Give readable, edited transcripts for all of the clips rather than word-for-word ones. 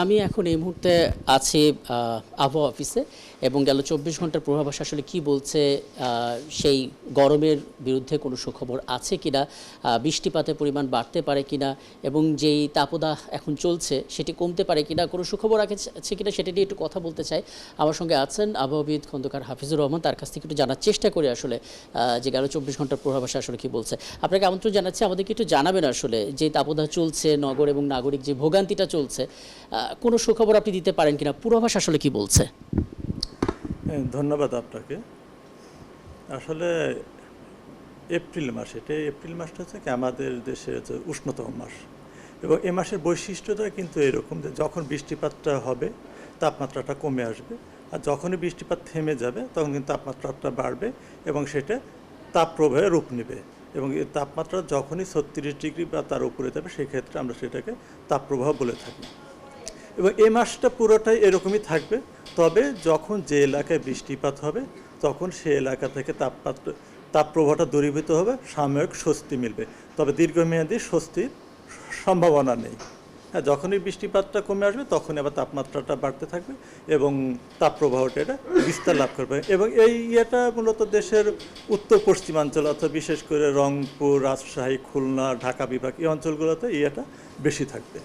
আমি এখন এই মুহূর্তে আছি আবহাওয়া অফিসে এবং গেল ২৪ ঘন্টার পূর্বাভাস আসলে কি বলছে, সেই গরমের বিরুদ্ধে কোনো সুখবর আছে কিনা, বৃষ্টিপাতের পরিমাণ বাড়তে পারে কিনা এবং যেই তাপদাহ এখন চলছে সেটি কমতে পারে কিনা, কোনো সুখবর আছে কিনা সেটা নিয়ে একটু কথা বলতে চাই। আমার সঙ্গে আছেন আবহাওয়াবিদ খন্দকার হাফিজুর রহমান, তার কাছ থেকে একটু জানার চেষ্টা করি আসলে যে গেল ২৪ ঘন্টার পূর্বাভাসে আসলে কি বলছে। আপনাকে আমন্ত্রণ জানাচ্ছি, আমাদেরকে একটু জানাবেন আসলে যে তাপদাহ চলছে, নগর এবং নাগরিক যে ভোগান্তিটা চলছে, কোনো সুখবর আপনি দিতে পারেন কিনা, পূর্বাভাস আসলে কি বলছে। ধন্যবাদ আপনাকে। আসলে এপ্রিল মাসটা হচ্ছে কি আমাদের দেশে হচ্ছে উষ্ণতম মাস, এবং এ মাসের বৈশিষ্ট্যটা কিন্তু এরকম যে যখন বৃষ্টিপাতটা হবে তাপমাত্রাটা কমে আসবে, আর যখনই বৃষ্টিপাত থেমে যাবে তখন কিন্তু তাপমাত্রাটা বাড়বে এবং সেটা তাপপ্রবাহে রূপ নেবে, এবং এই তাপমাত্রা যখনই ৩৬ ডিগ্রি বা তার উপরে যাবে সেক্ষেত্রে আমরা সেটাকে তাপপ্রবাহ বলে থাকি। এবং এই মাসটা পুরোটাই এরকমই থাকবে, তবে যখন যে এলাকায় বৃষ্টিপাত হবে তখন সে এলাকা থেকে তাপপ্রবাহটা দূরীভূত হবে, সাময়িক স্বস্তি মিলবে, তবে দীর্ঘমেয়াদী স্বস্তির সম্ভাবনা নেই। হ্যাঁ, যখনই বৃষ্টিপাতটা কমে আসবে তখনই আবার তাপমাত্রাটা বাড়তে থাকবে এবং তাপপ্রবাহটা এটা বিস্তার লাভ করবে, এবং এই ইয়েটা মূলত দেশের উত্তর পশ্চিমাঞ্চল অর্থাৎ বিশেষ করে রংপুর, রাজশাহী, খুলনা, ঢাকা বিভাগ এই অঞ্চলগুলোতে ইয়েটা বেশি থাকবে।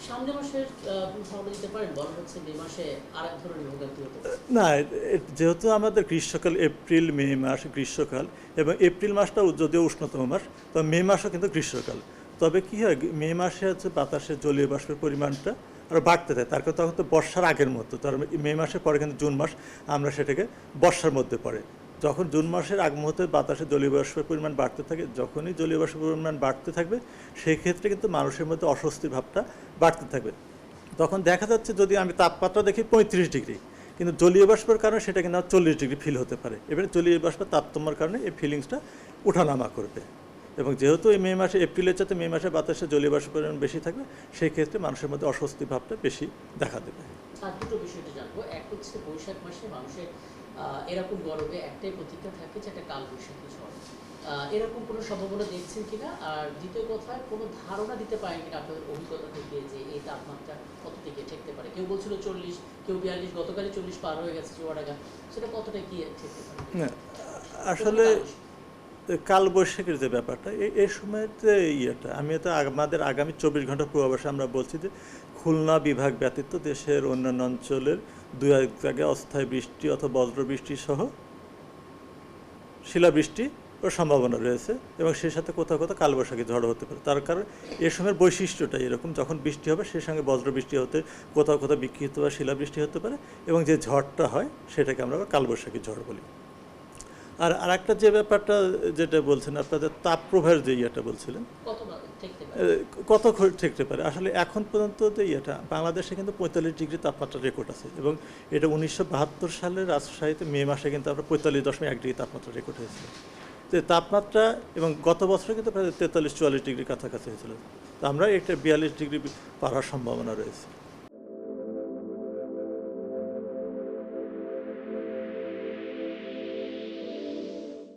সামনের মাসের ধারণা দিতে পারেন, বলা হচ্ছে মে মাসে আরেক ধরনের ভোগান্তি হতে পারে। না, যেহেতু আমাদের গ্রীষ্মকাল এপ্রিল মে মাস গ্রীষ্মকাল, এবং এপ্রিল মাসটা যদিও উষ্ণতম মাস, তবে মে মাসও কিন্তু গ্রীষ্মকাল। তবে কী হয়, মে মাসে হচ্ছে বাতাসে জলীয় বাষ্পের পরিমাণটা আরও বাড়তে থাকে, তার কারণ তখন তো বর্ষার আগের মতো, তার মে মাসের পরে কিন্তু জুন মাস আমরা সেটাকে বর্ষার মধ্যে পড়ে। যখন জুন মাসের আগ মুহূর্তে বাতাসে জলীয় বাষ্পের পরিমাণ বাড়তে থাকে, যখনই জলীয় বাষ্পের পরিমাণ বাড়তে থাকবে সেই ক্ষেত্রে কিন্তু মানুষের মধ্যে অস্বস্তির ভাবটা বাড়তে থাকবে। তখন দেখা যাচ্ছে যদি আমি তাপমাত্রা দেখি ৩৫ ডিগ্রি, কিন্তু জলীয় বাষ্পের কারণে সেটা কিন্তু ৪০ ডিগ্রি ফিল হতে পারে। এবারে জলীয় বাষ্পের তাপমাত্রার কারণে এই ফিলিংসটা ওঠানামা করবে, এবং যেহেতু এই মে মাসে এপ্রিলের চাইতে মে মাসে বাতাসে জলীয় বাষ্পের পরিমাণ বেশি থাকবে সেই ক্ষেত্রে মানুষের মধ্যে অস্বস্তি ভাবটা বেশি দেখা দেবে। আর দুটো বিষয়টা জানবো, এক হচ্ছে বৈশাখ মাসে মানুষের এরকম গরমে একটাই প্রতীক্ষা থাকে যেটা কাল বৈশাখী ঝড়, এরকম কোনো সম্ভাবনা দেখছেন কিনা, আর দ্বিতীয় কথা কোনো ধারণা দিতে পারেন কিনা আপনাদের অভিজ্ঞতা থেকে যে এই তাপমাত্রা কত থেকে ঠেকতে পারে। কেউ বলছিল ৪০, কেউ ৪২, গতকালই ৪০ পার হয়ে গেছে চুয়াডাঙ্গা, সেটা কতটা কি ঠেকতে পারে। আসলে কালবৈশাখীর যে ব্যাপারটা এই সময়ের যে ইয়েটা, আমি তো আমাদের আগামী ২৪ ঘন্টা পূর্বাভাসে আমরা বলছি যে খুলনা বিভাগ ব্যতীত দেশের অন্যান্য অঞ্চলের ২-১ জায়গায় অস্থায়ী বৃষ্টি অথবা বজ্রবৃষ্টি সহ শিলাবৃষ্টি ওর সম্ভাবনা রয়েছে, এবং সেই সাথে কোথাও কোথাও কালবৈশাখী ঝড় হতে পারে। তার কারণ এ সময়ের বৈশিষ্ট্যটা এরকম, যখন বৃষ্টি হবে সেই সঙ্গে বজ্রবৃষ্টি হতে কোথাও কোথাও বিক্ষিপ্ত বা শিলাবৃষ্টি হতে পারে, এবং যে ঝড়টা হয় সেটাকে আমরা কালবৈশাখী ঝড় বলি। আর আরেকটা যে ব্যাপারটা যেটা বলছেন আপনাদের তাপপ্রবাহের যে ইয়েটা বলছিলেন, কত ঠেকতে পারে। আসলে এখন পর্যন্ত যে ইয়েটা বাংলাদেশে কিন্তু ৪৫ ডিগ্রি তাপমাত্রা রেকর্ড আছে, এবং এটা ১৯৭২ সালের রাজশাহীতে মে মাসে কিন্তু আমরা ৪৫.১ ডিগ্রি তাপমাত্রা রেকর্ড হয়েছিল। যে তাপমাত্রা, এবং গত বছরে কিন্তু প্রায় ৪৩-৪৪ ডিগ্রি কাছাকাছি হয়েছিল, তো আমরা একটা ৪২ ডিগ্রি পাওয়ার সম্ভাবনা রয়েছে।